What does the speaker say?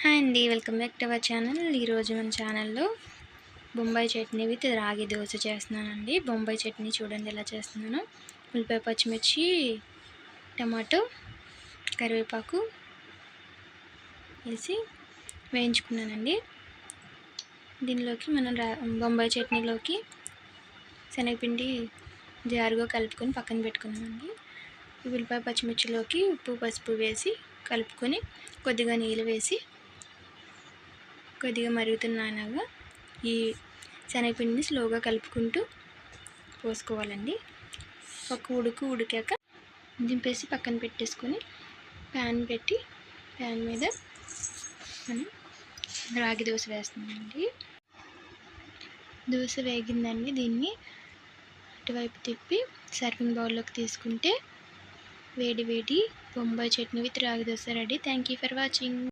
Hi అండి, welcome back to our channel. ఈరోజు మన ఛానల్లో బొంబాయి చట్నీ విత్ రాగి దోశ చేస్తున్నానండి. బొంబాయి చట్నీ చూడండి ఎలా చేస్తున్నాను. ఉల్లిపాయ, పచ్చిమిర్చి, టమాటో, కరివేపాకు వేసి వేయించుకున్నానండి. దీనిలోకి మనం బొంబాయి చట్నీలోకి శనగపిండి జారుగా కలుపుకొని పక్కన పెట్టుకున్నామండి. ఉల్లిపాయ, పచ్చిమిర్చిలోకి ఉప్పు, పసుపు వేసి కలుపుకొని కొద్దిగా నీళ్ళు వేసి కొద్దిగా మరుగుతున్నానగా ఈ శనగపిండిని స్లోగా కలుపుకుంటూ పోసుకోవాలండి. ఒక ఉడికాక దింపేసి పక్కన పెట్టేసుకొని ప్యాన్ పెట్టి ప్యాన్ మీద మనం రాగి దోశ వేస్తున్నామండి. దోశ వేగిందండి. దీన్ని అటువైపు తిప్పి సర్వింగ్ బౌల్లోకి తీసుకుంటే వేడి వేడి బొంబాయి చట్నీ విత్ రాగి dosa ready. Thank you for watching.